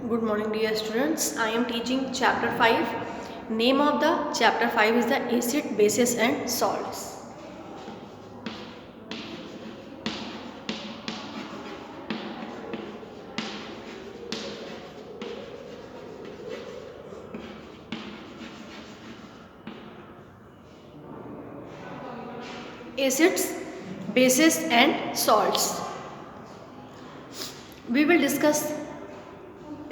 Good morning, dear students. I am teaching chapter 5. Name of the chapter 5 is the acid, bases and salts. Acids, bases and salts. We will discuss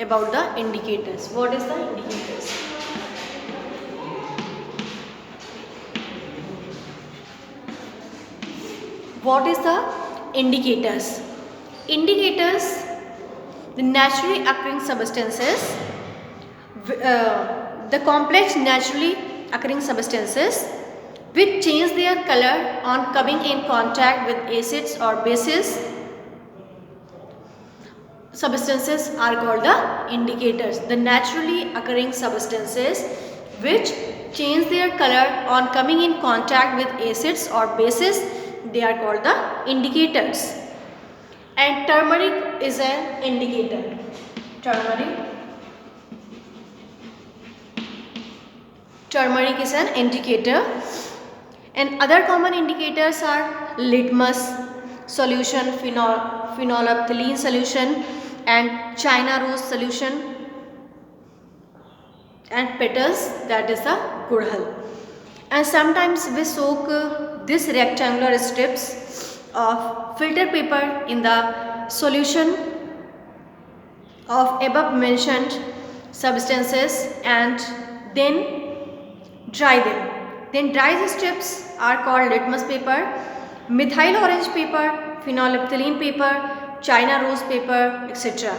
about the indicators. What is the indicators? What is the indicators? Indicators, the naturally occurring substances, the complex naturally occurring substances which change their color on coming in contact with acids or bases substances are called the indicators. The naturally occurring substances which change their color on coming in contact with acids or bases, they are called the indicators. And turmeric is an indicator. Turmeric is an indicator. And other common indicators are litmus solution, phenolphthalein solution, and China rose solution, and petals, that is the gudhal. And sometimes we soak these rectangular strips of filter paper in the solution of above mentioned substances and then dry them. Then dry strips are called litmus paper, methyl orange paper, phenolphthalein paper, China rose paper, etc.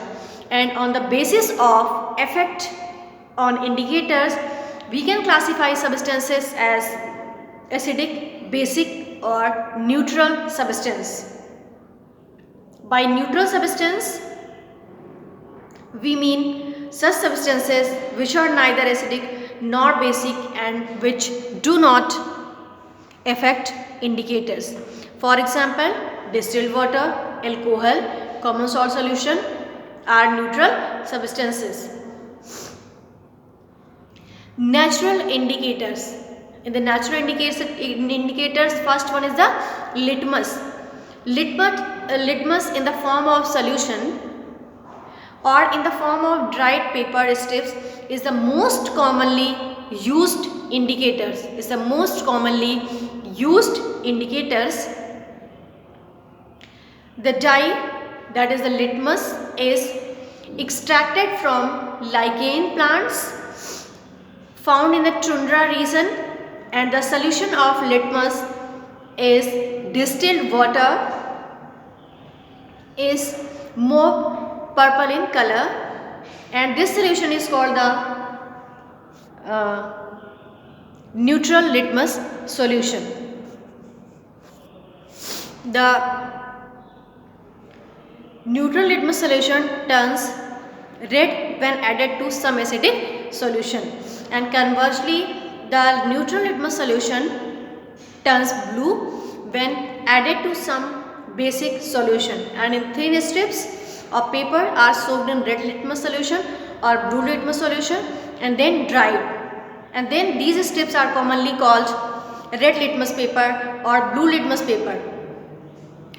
And on the basis of effect on indicators, we can classify substances as acidic, basic or neutral substance. By neutral substance, we mean such substances which are neither acidic nor basic and which do not affect indicators. For example, distilled water, alcohol, common salt solution are neutral substances. Natural indicators. In the natural indicators, first one is the litmus. Litmus in the form of solution or in the form of dried paper strips is the most commonly used indicators. The dye, that is the litmus, is extracted from lichen plants found in the tundra region, and the solution of litmus is distilled water, is more purple in color, and this solution is called the neutral litmus solution. The neutral litmus solution turns red when added to some acidic solution, and conversely the neutral litmus solution turns blue when added to some basic solution. And in thin strips of paper are soaked in red litmus solution or blue litmus solution and then dried, and then these strips are commonly called red litmus paper or blue litmus paper,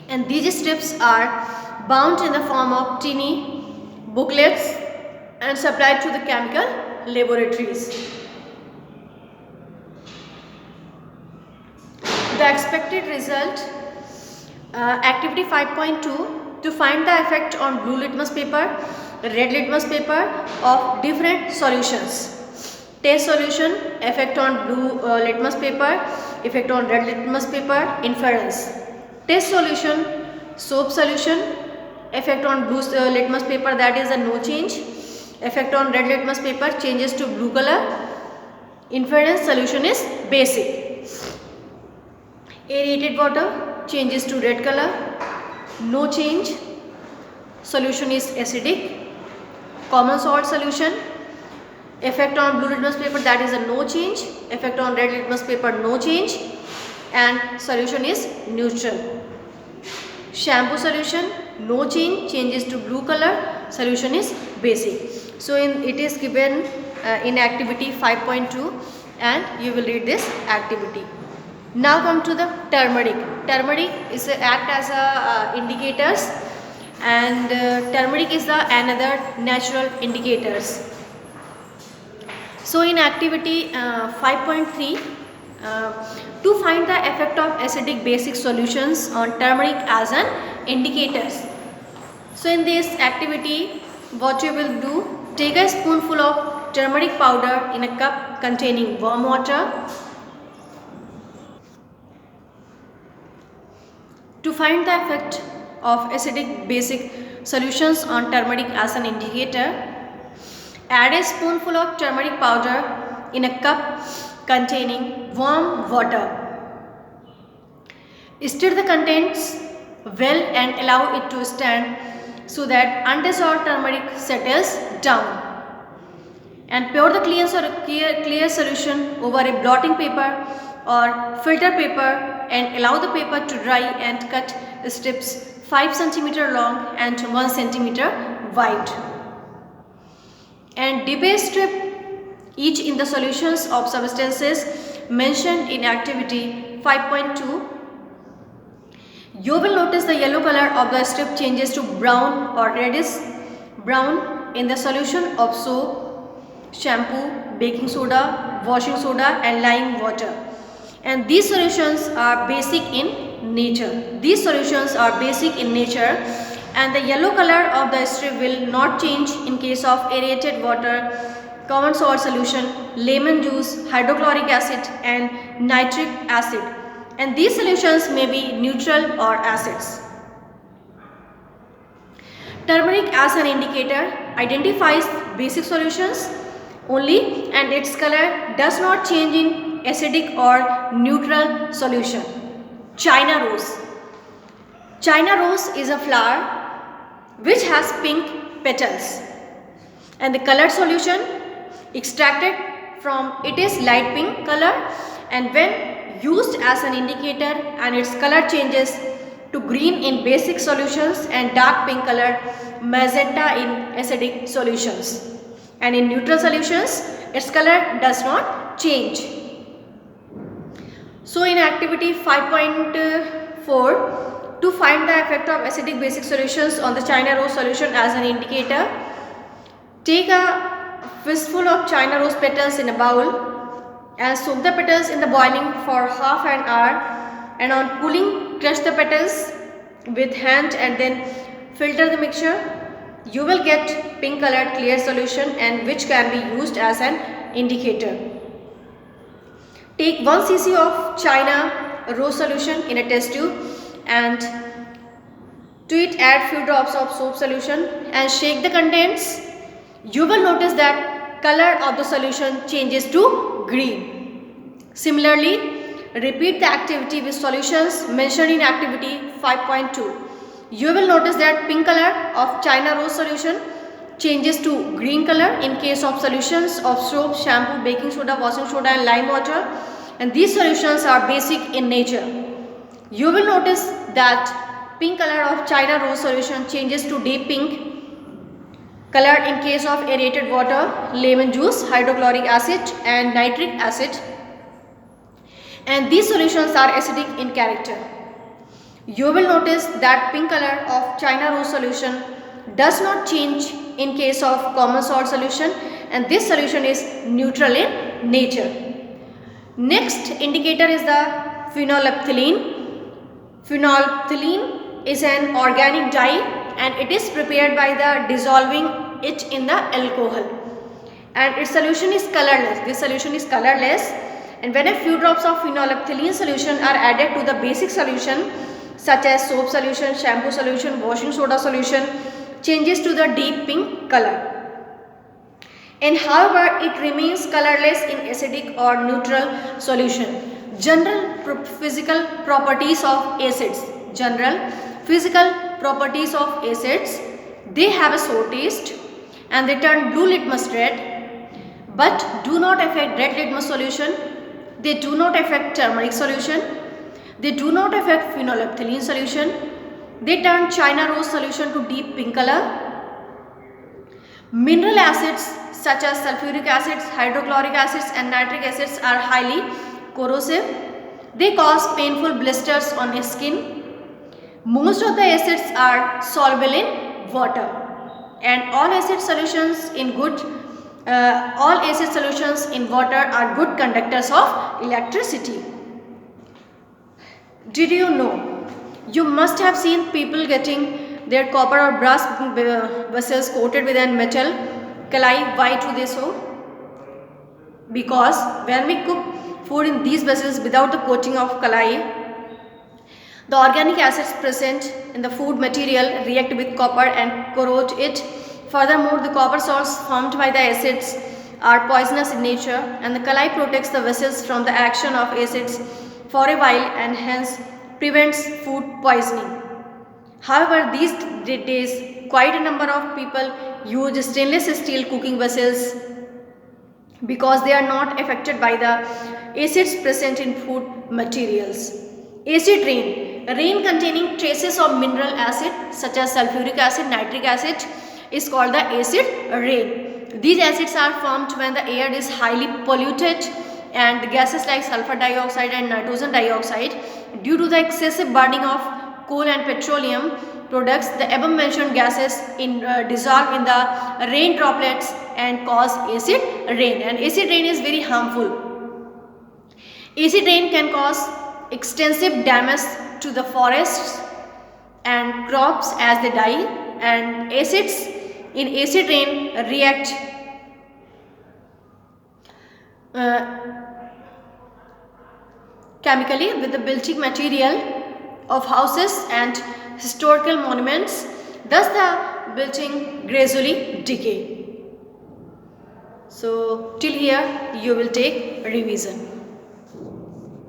and these strips are bound in the form of tiny booklets and supplied to the chemical laboratories. The expected result, activity 5.2, to find the effect on blue litmus paper, red litmus paper of different solutions. Test solution, effect on blue litmus paper, effect on red litmus paper, inference. Test solution, soap solution, effect on blue litmus paper, that is a no change. Effect on red litmus paper changes to blue color. Inference solution is basic. Aerated water changes to red color, no change. Solution is acidic. Common salt solution, effect on blue litmus paper, that is a no change. Effect on red litmus paper, no change, and solution is neutral. Shampoo solution, no change, changes to blue color, solution is basic. So it is given in activity 5.2, and you will read this activity. Now come to the turmeric. Turmeric is act as a indicators, and turmeric is the another natural indicators. So in activity 5.3, to find the effect of acidic basic solutions on turmeric as an indicators. So in this activity, what you will do, take a spoonful of turmeric powder in a cup containing warm water. To find the effect of acidic basic solutions on turmeric as an indicator, add a spoonful of turmeric powder in a cup containing warm water. Stir the contents well and allow it to stand so that undissolved turmeric settles down. And pour the clear solution over a blotting paper or filter paper and allow the paper to dry, and cut strips 5 cm long and 1 cm wide. And dip a strip each in the solutions of substances mentioned in activity 5.2. You will notice the yellow color of the strip changes to brown or reddish brown in the solution of soap, shampoo, baking soda, washing soda and lime water. And these solutions are basic in nature. These solutions are basic in nature, and the yellow color of the strip will not change in case of aerated water, common salt solution, lemon juice, hydrochloric acid and nitric acid. And these solutions may be neutral or acids. Turmeric as an indicator identifies basic solutions only, and its color does not change in acidic or neutral solution. China rose. China rose is a flower which has pink petals, and the colored solution extracted from it is light pink color, and when used as an indicator, and its color changes to green in basic solutions and dark pink color magenta in acidic solutions, and in neutral solutions its color does not change. So in activity 5.4, to find the effect of acidic basic solutions on the China rose solution as an indicator, take a fistful of China rose petals in a bowl and soak the petals in the boiling for half an hour, and on cooling crush the petals with hand and then filter the mixture. You will get pink colored clear solution, and which can be used as an indicator. Take 1 cc of China rose solution in a test tube, and to it add few drops of soap solution and shake the contents. You will notice that color of the solution changes to green. Similarly, repeat the activity with solutions mentioned in activity 5.2. You will notice that pink color of China rose solution changes to green color in case of solutions of soap, shampoo, baking soda, washing soda and lime water, and these solutions are basic in nature. You will notice that pink color of China rose solution changes to deep pink color in case of aerated water, lemon juice, hydrochloric acid and nitric acid, and these solutions are acidic in character. You will notice that pink color of China rose solution does not change in case of common salt solution, and this solution is neutral in nature. Next indicator is the phenolphthalein. Phenolphthalein is an organic dye, and it is prepared by the dissolving it in the alcohol, and its solution is colorless. This solution is colorless, and when a few drops of phenolphthalein solution are added to the basic solution such as soap solution, shampoo solution, washing soda solution, changes to the deep pink color. And however, it remains colorless in acidic or neutral solution. General physical properties of acids. General physical properties of acids. They have a sour taste and they turn blue litmus red, but do not affect red litmus solution. They do not affect turmeric solution. They do not affect phenolphthalein solution. They turn China rose solution to deep pink color. Mineral acids such as sulfuric acids, hydrochloric acids and nitric acids are highly corrosive. They cause painful blisters on your skin. Most of the acids are soluble in water, and all acid solutions in water are good conductors of electricity. Did you know? You must have seen people getting their copper or brass vessels coated with a metal kalai. Why do they so? Because when we cook food in these vessels without the coating of kalai, the organic acids present in the food material react with copper and corrode it. Furthermore, the copper salts formed by the acids are poisonous in nature, and the kalai protects the vessels from the action of acids for a while and hence prevents food poisoning. However, these days quite a number of people use stainless steel cooking vessels because they are not affected by the acids present in food materials. Acid rain. Rain containing traces of mineral acid such as sulfuric acid, nitric acid is called the acid rain. These acids are formed when the air is highly polluted and gases like sulfur dioxide and nitrogen dioxide, due to the excessive burning of coal and petroleum products, the above mentioned gases dissolve in the rain droplets and cause acid rain, and acid rain is very harmful. Acid rain can cause extensive damage to the forests and crops as they die, and acids in acid rain react chemically with the building material of houses and historical monuments. Thus the building gradually decay. So till here you will take revision.